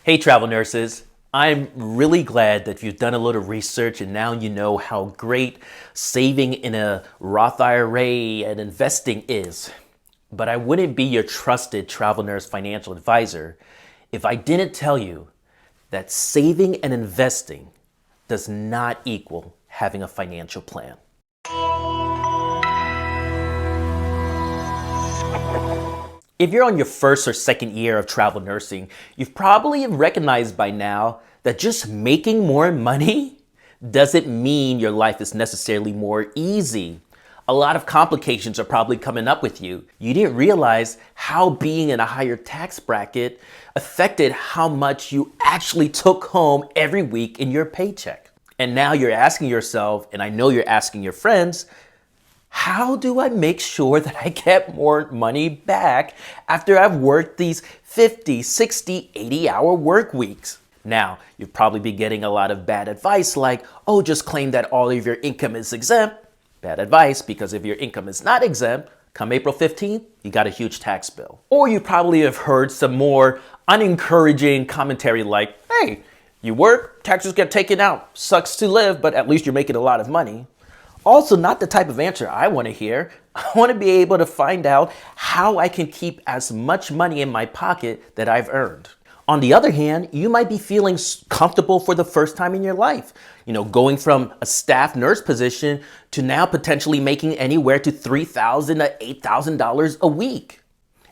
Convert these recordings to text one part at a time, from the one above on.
Hey, travel nurses. I'm really glad that you've done a little research and now you know how great saving in a Roth IRA and investing is. But I wouldn't be your trusted travel nurse financial advisor if I didn't tell you that saving and investing does not equal having a financial plan. If you're on your first or second year of travel nursing, you've probably recognized by now that just making more money doesn't mean your life is necessarily more easy. A lot of complications are probably coming up with you. You didn't realize how being in a higher tax bracket affected how much you actually took home every week in your paycheck. And now you're asking yourself, and I know you're asking your friends, how do I make sure that I get more money back after I've worked these 50, 60, 80-hour work weeks? Now, you'll probably be getting a lot of bad advice like, oh, just claim that all of your income is exempt. Bad advice, because if your income is not exempt, come April 15th, you got a huge tax bill. Or you probably have heard some more unencouraging commentary like, hey, you work, taxes get taken out. Sucks to live, but at least you're making a lot of money. Also, not the type of answer I want to hear. I want to be able to find out how I can keep as much money in my pocket that I've earned. On the other hand, you might be feeling comfortable for the first time in your life. Going from a staff nurse position to now potentially making anywhere to $3,000 to $8,000 a week.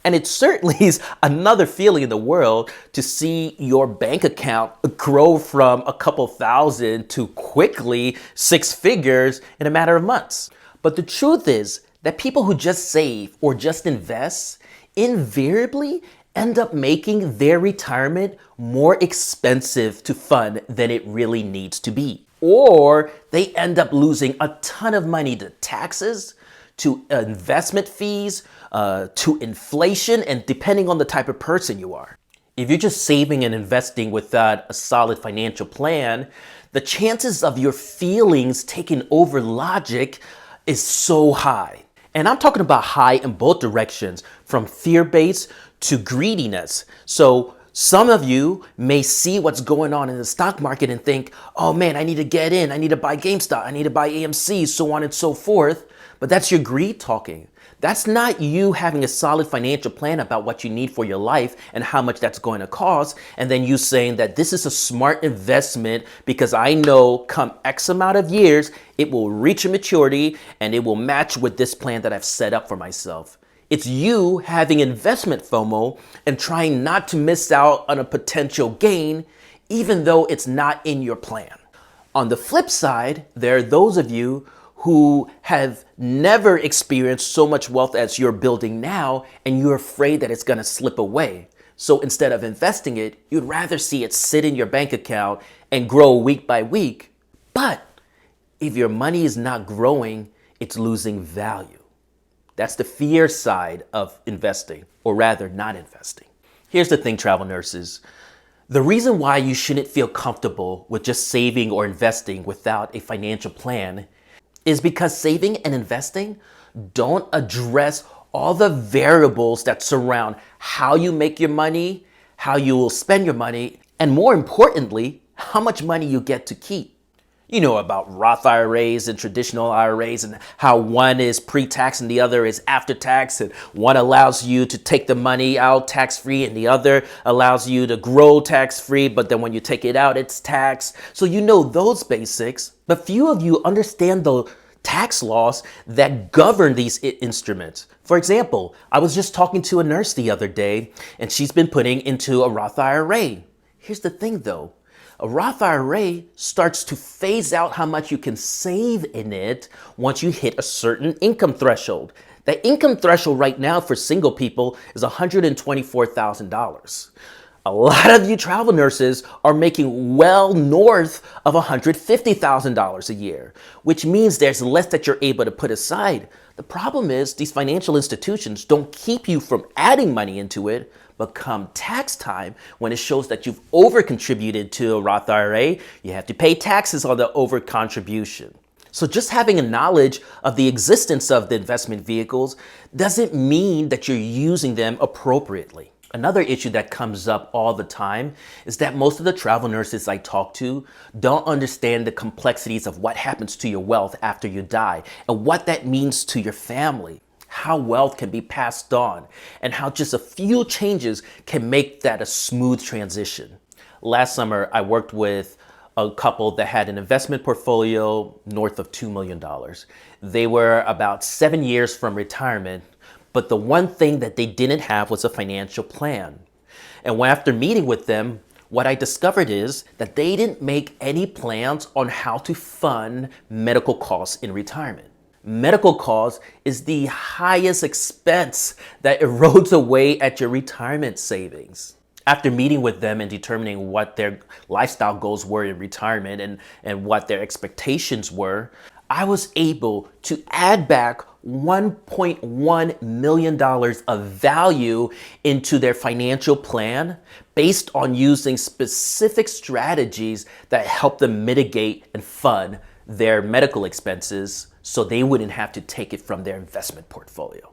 And it certainly is another feeling in the world to see your bank account grow from a couple thousand to quickly six figures in a matter of months. But the truth is that people who just save or just invest invariably end up making their retirement more expensive to fund than it really needs to be. Or they end up losing a ton of money to taxes, to investment fees, to inflation, and depending on the type of person you are. If you're just saving and investing without a solid financial plan, the chances of your feelings taking over logic is so high. And I'm talking about high in both directions, from fear-based to greediness. So some of you may see what's going on in the stock market and think, oh man, I need to get in, I need to buy GameStop, I need to buy AMC, so on and so forth. But that's your greed talking. That's not you having a solid financial plan about what you need for your life and how much that's going to cost. And then you saying that this is a smart investment because I know come X amount of years, it will reach a maturity and it will match with this plan that I've set up for myself. It's you having investment FOMO and trying not to miss out on a potential gain, even though it's not in your plan. On the flip side, there are those of you who have never experienced so much wealth as you're building now, and you're afraid that it's gonna slip away. So instead of investing it, you'd rather see it sit in your bank account and grow week by week. But if your money is not growing, it's losing value. That's the fear side of investing, or rather not investing. Here's the thing, travel nurses. The reason why you shouldn't feel comfortable with just saving or investing without a financial plan is because saving and investing don't address all the variables that surround how you make your money, how you will spend your money, and more importantly, how much money you get to keep. You know about Roth IRAs and traditional IRAs and how one is pre-tax and the other is after tax, and one allows you to take the money out tax-free and the other allows you to grow tax-free, but then when you take it out, it's taxed. So you know those basics, but few of you understand the tax laws that govern these instruments. For example, I was just talking to a nurse the other day and she's been putting into a Roth IRA. Here's the thing though. A Roth IRA starts to phase out how much you can save in it once you hit a certain income threshold. The income threshold right now for single people is $124,000. A lot of you travel nurses are making well north of $150,000 a year, which means there's less that you're able to put aside. The problem is these financial institutions don't keep you from adding money into it, but come tax time, when it shows that you've over-contributed to a Roth IRA, you have to pay taxes on the over-contribution. So just having a knowledge of the existence of the investment vehicles doesn't mean that you're using them appropriately. Another issue that comes up all the time is that most of the travel nurses I talk to don't understand the complexities of what happens to your wealth after you die and what that means to your family, how wealth can be passed on, and how just a few changes can make that a smooth transition. Last summer, I worked with a couple that had an investment portfolio north of $2 million. They were about 7 years from retirement, but the one thing that they didn't have was a financial plan. And after meeting with them, what I discovered is that they didn't make any plans on how to fund medical costs in retirement. Medical costs is the highest expense that erodes away at your retirement savings. After meeting with them and determining what their lifestyle goals were in retirement and what their expectations were, I was able to add back $1.1 million of value into their financial plan based on using specific strategies that help them mitigate and fund their medical expenses so they wouldn't have to take it from their investment portfolio.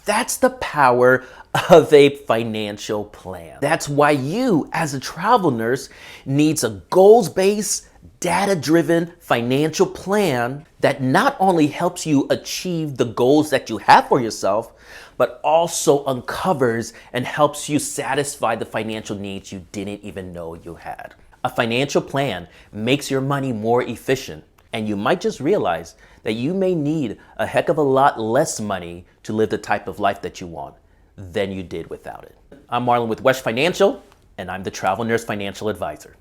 That's the power of a financial plan. That's why you, as a travel nurse, needs a goals-based, data-driven financial plan that not only helps you achieve the goals that you have for yourself, but also uncovers and helps you satisfy the financial needs you didn't even know you had. A financial plan makes your money more efficient, and you might just realize that you may need a heck of a lot less money to live the type of life that you want than you did without it. I'm Marlon with Wesh Financial, and I'm the Travel Nurse Financial Advisor.